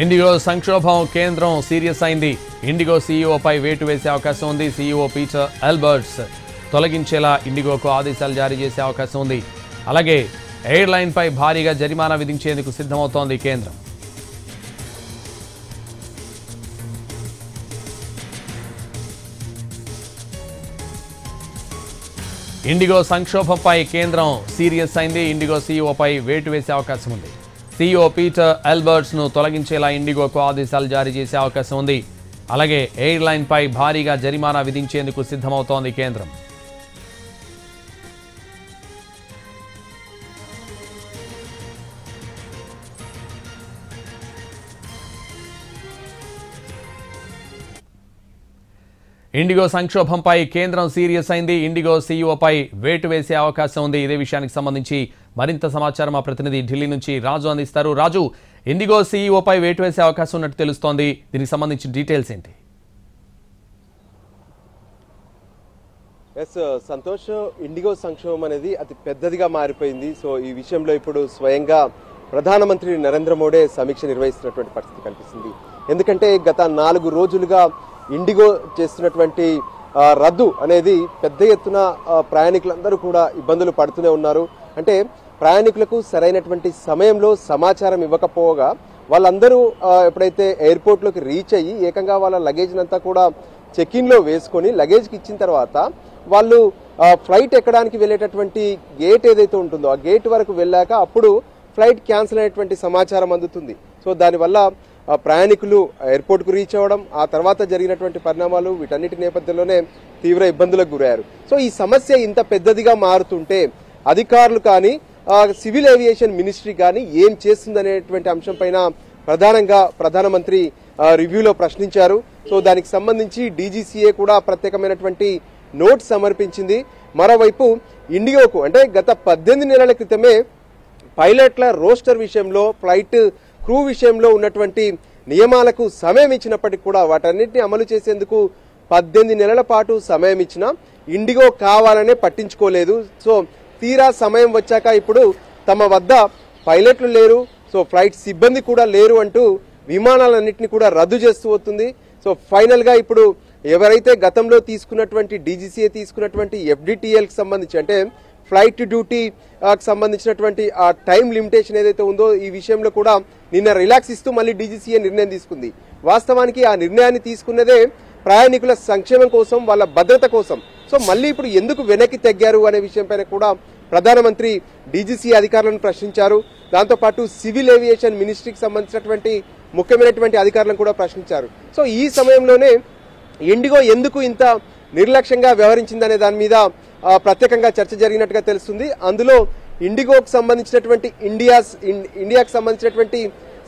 IndiGo సంక్షోభం కేంద్రం serious అయింది. ఇండిగో సీఈఓపై వేటు వేసే అవకాశం ఉంది. సీఈఓ పీటర్ ఎల్బర్ట్స్ తొలగించేలా ఇండిగోకు ఆదేశాలు జారీ చేసే అవకాశం ఉంది. అలాగే ఎయిర్లైన్పై భారీగా జరిమానా విధించేందుకు సిద్ధమవుతోంది కేంద్రం. ఇండిగో సంక్షోభంపై కేంద్రం సీరియస్ అయింది. ఇండిగో సీఈఓపై వేటు వేసే అవకాశం ఉంది. సీఈఓ పీటర్ ఎల్బర్ట్స్ ను తొలగించేలా ఇండిగోకు ఆదేశాలు జారీ చేసే అవకాశం ఉంది. అలాగే ఎయిర్లైన్పై భారీగా జరిమానా విధించేందుకు సిద్ధమవుతోంది కేంద్రం. ఇండిగో సంక్షోభంపై కేంద్రం సీరియస్ అయింది. ఇండిగో సీఈఓపై వేటు వేసే అవకాశం ఉంది. ఇదే విషయానికి సంబంధించి మరింత సమాచారం మా ప్రతినిధి ఢిల్లీ నుంచి రాజు అందిస్తారు. రాజు, ఇండిగో సీఈఓపై వేటు వేసే అవకాశం ఉన్నట్టు తెలుస్తోంది. దీనికి సంబంధించిన డీటెయిల్స్ ఏంటి? సంతోష్, ఇండిగో సంక్షోభం అనేది అతి పెద్దదిగా మారిపోయింది. సో ఈ విషయంలో ఇప్పుడు స్వయంగా ప్రధానమంత్రి నరేంద్ర మోడీ సమీక్ష నిర్వహిస్తున్నటువంటి పరిస్థితి కనిపిస్తుంది. ఎందుకంటే గత 4 రోజులుగా ఇండిగో చేస్తున్నటువంటి రద్దు అనేది పెద్ద ఎత్తున ప్రయాణికులందరూ కూడా ఇబ్బందులు పడుతూనే ఉన్నారు. అంటే ప్రయాణికులకు సరైనటువంటి సమయంలో సమాచారం ఇవ్వకపోగా వాళ్ళందరూ ఎప్పుడైతే ఎయిర్పోర్ట్లోకి రీచ్ అయ్యి ఏకంగా వాళ్ళ లగేజ్ అంతా కూడా చెక్ఇన్లో వేసుకొని లగేజ్కి ఇచ్చిన తర్వాత వాళ్ళు ఫ్లైట్ ఎక్కడానికి వెళ్ళేటటువంటి గేట్ ఏదైతే ఉంటుందో ఆ గేట్ వరకు వెళ్ళాక అప్పుడు ఫ్లైట్ క్యాన్సిల్ అయినటువంటి సమాచారం అందుతుంది. సో దానివల్ల ప్రయాణికులు ఎయిర్పోర్ట్కు రీచ్ అవ్వడం, ఆ తర్వాత జరిగినటువంటి పరిణామాలు, వీటన్నిటి నేపథ్యంలోనే తీవ్ర ఇబ్బందులకు గురయ్యారు. సో ఈ సమస్య ఇంత పెద్దదిగా మారుతుంటే అధికారులు కానీ సివిల్ ఏవియేషన్ మినిస్ట్రీ కానీ ఏం చేస్తుందనేటువంటి అంశం పైన ప్రధానంగా ప్రధానమంత్రి రివ్యూలో ప్రశ్నించారు. సో దానికి సంబంధించి డీజీసీఏ కూడా ప్రత్యేకమైనటువంటి నోట్ సమర్పించింది. మరోవైపు ఇండిగోకు అంటే గత 18 నెలల క్రితమే పైలట్ల రోస్టర్ విషయంలో, ఫ్లైట్ క్రూ విషయంలో ఉన్నటువంటి నియమాలకు సమయం ఇచ్చినప్పటికీ కూడా వాటన్నిటిని అమలు చేసేందుకు 18 నెలల పాటు సమయం ఇచ్చినా ఇండిగో కావాలనే పట్టించుకోలేదు. సో తీరా సమయం వచ్చాక ఇప్పుడు తమ వద్ద పైలట్లు లేరు, సో ఫ్లైట్ సిబ్బంది కూడా లేరు అంటూ విమానాలన్నింటినీ కూడా రద్దు చేస్తూ వస్తుంది. సో ఫైనల్గా ఇప్పుడు ఎవరైతే గతంలో తీసుకున్నటువంటి డీజీసీఏ తీసుకున్నటువంటి ఎఫ్డిటిఎల్కి సంబంధించి అంటే ఫ్లైట్ డ్యూటీ సంబంధించినటువంటి ఆ టైం లిమిటేషన్ ఏదైతే ఉందో ఈ విషయంలో కూడా నిన్న రిలాక్స్ ఇస్తూ మళ్ళీ డీజీసీఏ నిర్ణయం తీసుకుంది. వాస్తవానికి ఆ నిర్ణయాన్ని తీసుకున్నదే ప్రయాణికుల సంక్షేమం కోసం, వాళ్ళ భద్రత కోసం. సో మళ్ళీ ఇప్పుడు ఎందుకు వెనక్కి తగ్గారు అనే విషయంపైన కూడా ప్రధానమంత్రి డీజీసీఏ అధికారులను ప్రశ్నించారు. దాంతోపాటు సివిల్ ఏవియేషన్ మినిస్ట్రీకి సంబంధించినటువంటి ముఖ్యమైనటువంటి అధికారులను కూడా ప్రశ్నించారు. సో ఈ సమయంలోనే ఇండిగో ఎందుకు ఇంత నిర్లక్ష్యంగా వ్యవహరించిందనే దాని మీద ప్రత్యేకంగా చర్చ జరిగినట్టుగా తెలుస్తుంది. అందులో ఇండిగోకు సంబంధించినటువంటి ఇండియాకు సంబంధించినటువంటి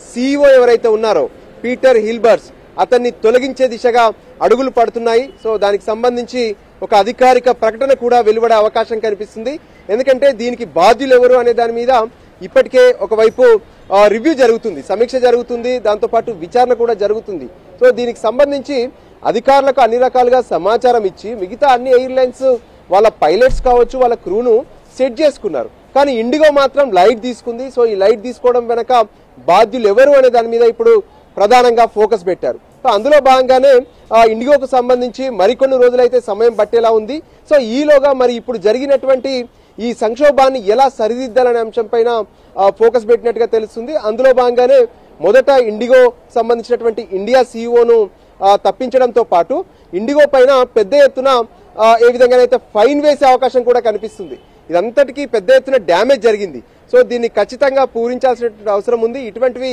సీఈఓ ఎవరైతే ఉన్నారో పీటర్ హిల్బర్ట్స్ అతన్ని తొలగించే దిశగా అడుగులు పడుతున్నాయి. సో దానికి సంబంధించి ఒక అధికారిక ప్రకటన కూడా వెలువడే అవకాశం కనిపిస్తుంది. ఎందుకంటే దీనికి బాధ్యులు ఎవరు అనే దాని మీద ఇప్పటికే ఒకవైపు రివ్యూ జరుగుతుంది, సమీక్ష జరుగుతుంది, దాంతోపాటు విచారణ కూడా జరుగుతుంది. సో దీనికి సంబంధించి అధికారులకు అన్ని రకాలుగా సమాచారం ఇచ్చి మిగతా అన్ని ఎయిర్లైన్స్ వాళ్ళ పైలట్స్ కావచ్చు, వాళ్ళ క్రూను సెట్ చేసుకున్నారు. కానీ ఇండిగో మాత్రం లైట్ తీసుకుంది. సో ఈ లైట్ తీసుకోవడం వెనక బాధ్యులు ఎవరు అనే దాని మీద ఇప్పుడు ప్రధానంగా ఫోకస్ పెట్టారు. సో అందులో భాగంగానే ఇండిగోకు సంబంధించి మరికొన్ని రోజులైతే సమయం పట్టేలా ఉంది. సో ఈలోగా మరి ఇప్పుడు జరిగినటువంటి ఈ సంక్షోభాన్ని ఎలా సరిదిద్దాలనే అంశం పైన ఫోకస్ పెట్టినట్టుగా తెలుస్తుంది. అందులో భాగంగానే మొదట ఇండిగో సంబంధించినటువంటి ఇండియా సీఈఓను తప్పించడంతో పాటు ఇండిగో పైన పెద్ద ఎత్తున ఏ విధంగానైతే ఫైన్ వేసే అవకాశం కూడా కనిపిస్తుంది. ఇదంతటికీ పెద్ద ఎత్తున డ్యామేజ్ జరిగింది. సో దీన్ని ఖచ్చితంగా పూరించాల్సినటువంటి అవసరం ఉంది. ఇటువంటివి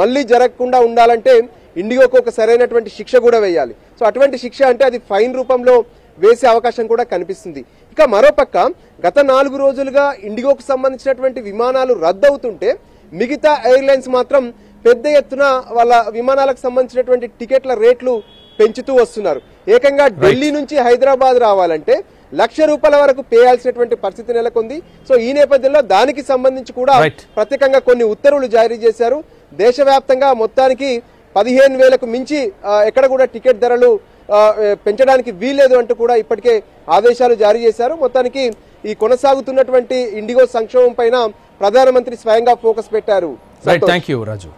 మళ్ళీ జరగకుండా ఉండాలంటే ఇండిగోకు ఒక సరైనటువంటి శిక్ష కూడా వేయాలి. సో అటువంటి శిక్ష అంటే అది ఫైన్ రూపంలో వేసే అవకాశం కూడా కనిపిస్తుంది. ఇక మరోపక్క గత 4 రోజులుగా ఇండిగోకు సంబంధించినటువంటి విమానాలు రద్దు అవుతుంటే మిగతా ఎయిర్లైన్స్ మాత్రం పెద్ద ఎత్తున వాళ్ళ విమానాలకు సంబంధించినటువంటి టికెట్ల రేట్లు పెంచుతూ వస్తున్నారు. ఏకంగా ఢిల్లీ నుంచి హైదరాబాద్ రావాలంటే ₹1,00,000 వరకు పేయాల్సినటువంటి పరిస్థితి నెలకొంది. సో ఈ నేపథ్యంలో దానికి సంబంధించి కూడా ప్రత్యేకంగా కొన్ని ఉత్తర్వులు జారీ చేశారు. దేశవ్యాప్తంగా మొత్తానికి 15,000కు మించి ఎక్కడ కూడా టికెట్ ధరలు పెంచడానికి వీల్లేదు అంటూ కూడా ఇప్పటికే ఆదేశాలు జారీ చేశారు. మొత్తానికి ఈ కొనసాగుతున్నటువంటి ఇండిగో సంక్షోభం పైన ప్రధానమంత్రి స్వయంగా ఫోకస్ పెట్టారు. రైట్, థాంక్యూ రాజు.